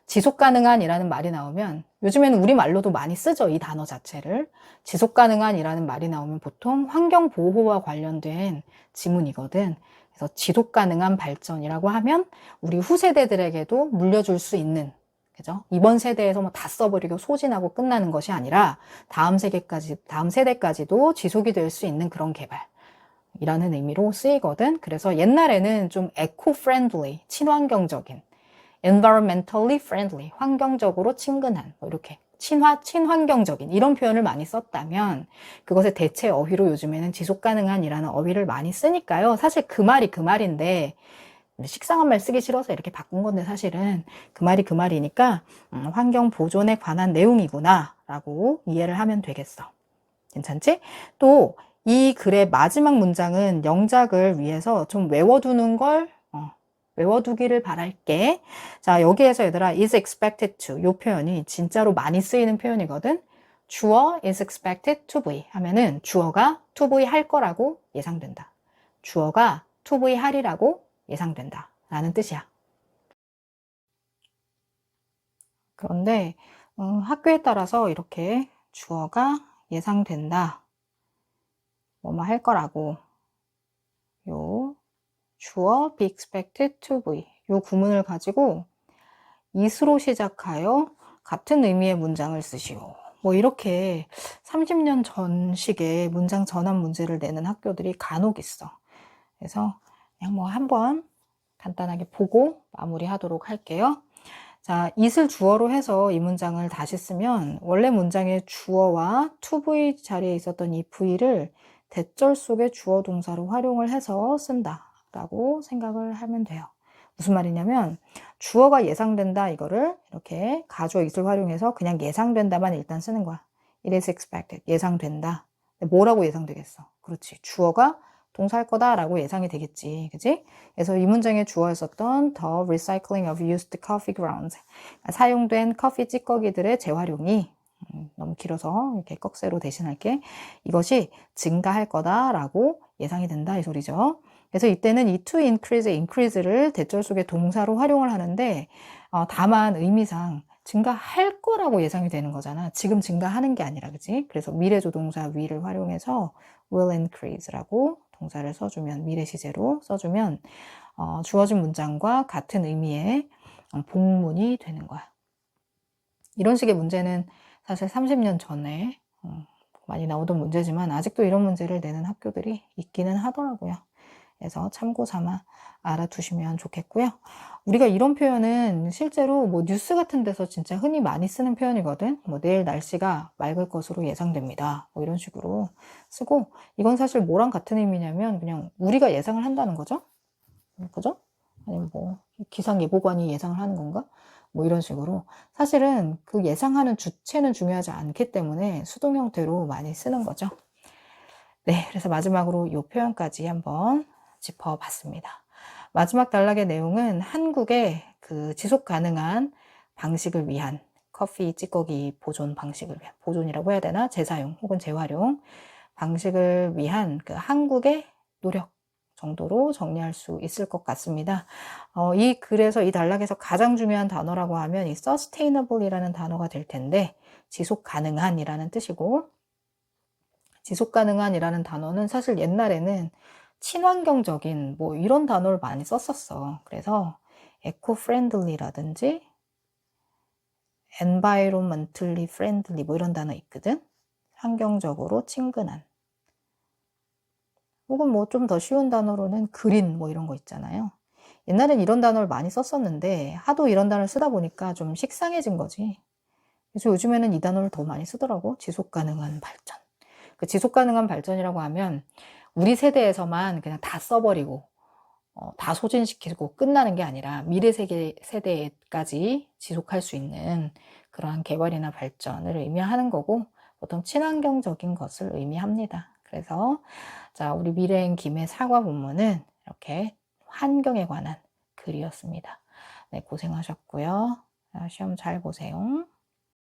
지속 가능한이라는 말이 나오면, 요즘에는 우리말로도 많이 쓰죠, 이 단어 자체를. 지속 가능한이라는 말이 나오면 보통 환경 보호와 관련된 지문이거든. 그래서 지속 가능한 발전이라고 하면 우리 후세대들에게도 물려줄 수 있는, 그죠? 이번 세대에서 뭐 다 써버리고 소진하고 끝나는 것이 아니라 다음 세대까지도 지속이 될 수 있는 그런 개발이라는 의미로 쓰이거든. 그래서 옛날에는 좀 eco-friendly, 친환경적인, environmentally friendly, 환경적으로 친근한, 뭐 이렇게 친환경적인 이런 표현을 많이 썼다면 그것의 대체 어휘로 요즘에는 지속 가능한이라는 어휘를 많이 쓰니까요. 사실 그 말인데 식상한 말 쓰기 싫어서 이렇게 바꾼 건데 사실은 그 말이니까 환경 보존에 관한 내용이구나 라고 이해를 하면 되겠어. 괜찮지? 또 이 글의 마지막 문장은 영작을 위해서 좀 외워두기를 바랄게. 자, 여기에서 얘들아 is expected to 이 표현이 진짜로 많이 쓰이는 표현이거든. 주어 is expected to be 하면은 주어가 to be 할 거라고 예상된다. 주어가 to be 하리라고 예상된다 라는 뜻이야. 그런데 학교에 따라서 이렇게 주어가 예상된다, 뭐뭐 할 거라고, 요 주어 be expected to be 요 구문을 가지고 is로 시작하여 같은 의미의 문장을 쓰시오. 뭐 이렇게 30년 전식의 문장 전환 문제를 내는 학교들이 간혹 있어. 그래서 그냥 뭐 한번 간단하게 보고 마무리하도록 할게요. 자, it을 주어로 해서 이 문장을 다시 쓰면 원래 문장의 주어와 to be 자리에 있었던 이 v를 대절 속의 주어 동사로 활용을 해서 쓴다 라고 생각을 하면 돼요. 무슨 말이냐면 주어가 예상된다 이거를 이렇게 가주어 it을 활용해서 그냥 예상된다만 일단 쓰는 거야. It is expected. 예상된다. 뭐라고 예상되겠어? 그렇지. 주어가 동사할 거다라고 예상이 되겠지. 그지? 그래서 이 문장의 주어였었던 The recycling of used coffee grounds. 사용된 커피 찌꺼기들의 재활용이 너무 길어서 이렇게 꺽쇠로 대신할게. 이것이 증가할 거다라고 예상이 된다 이 소리죠. 그래서 이때는 이 to increase를 대절 속의 동사로 활용을 하는데 다만 의미상 증가할 거라고 예상이 되는 거잖아. 지금 증가하는 게 아니라, 그치? 그래서 미래조동사 will을 활용해서 will increase라고 동사를 써주면, 미래 시제로 써주면 주어진 문장과 같은 의미의 복문이 되는 거야. 이런 식의 문제는 사실 30년 전에 많이 나오던 문제지만 아직도 이런 문제를 내는 학교들이 있기는 하더라고요. 그래서 참고 삼아 알아두시면 좋겠고요. 우리가 이런 표현은 실제로 뭐 뉴스 같은 데서 진짜 흔히 많이 쓰는 표현이거든. 뭐 내일 날씨가 맑을 것으로 예상됩니다. 뭐 이런 식으로 쓰고, 이건 사실 뭐랑 같은 의미냐면 그냥 우리가 예상을 한다는 거죠. 그죠? 아니면 뭐 기상예보관이 예상을 하는 건가? 뭐 이런 식으로 사실은 그 예상하는 주체는 중요하지 않기 때문에 수동 형태로 많이 쓰는 거죠. 네, 그래서 마지막으로 이 표현까지 한번 짚어봤습니다. 마지막 단락의 내용은 한국의 그 지속 가능한 방식을 위한 커피 찌꺼기 보존 방식을 위한, 보존이라고 해야 되나? 재사용 혹은 재활용 방식을 위한 그 한국의 노력 정도로 정리할 수 있을 것 같습니다. 그래서 이 단락에서 가장 중요한 단어라고 하면 이 sustainable이라는 단어가 될 텐데, 지속 가능한이라는 뜻이고, 지속 가능한이라는 단어는 사실 옛날에는 친환경적인 뭐 이런 단어를 많이 썼었어. 그래서 eco-friendly라든지 environmentally friendly 뭐 이런 단어 있거든. 환경적으로 친근한. 혹은 뭐 좀 더 쉬운 단어로는 그린 뭐 이런 거 있잖아요. 옛날엔 이런 단어를 많이 썼었는데 하도 이런 단어를 쓰다 보니까 좀 식상해진 거지. 그래서 요즘에는 이 단어를 더 많이 쓰더라고. 지속 가능한 발전. 그 지속 가능한 발전이라고 하면 우리 세대에서만 그냥 다 써버리고 다 소진시키고 끝나는 게 아니라 미래 세대까지 지속할 수 있는 그러한 개발이나 발전을 의미하는 거고, 보통 친환경적인 것을 의미합니다. 그래서 자, 우리 미래엔 김의 사과 본문은 이렇게 환경에 관한 글이었습니다. 네, 고생하셨고요. 시험 잘 보세요.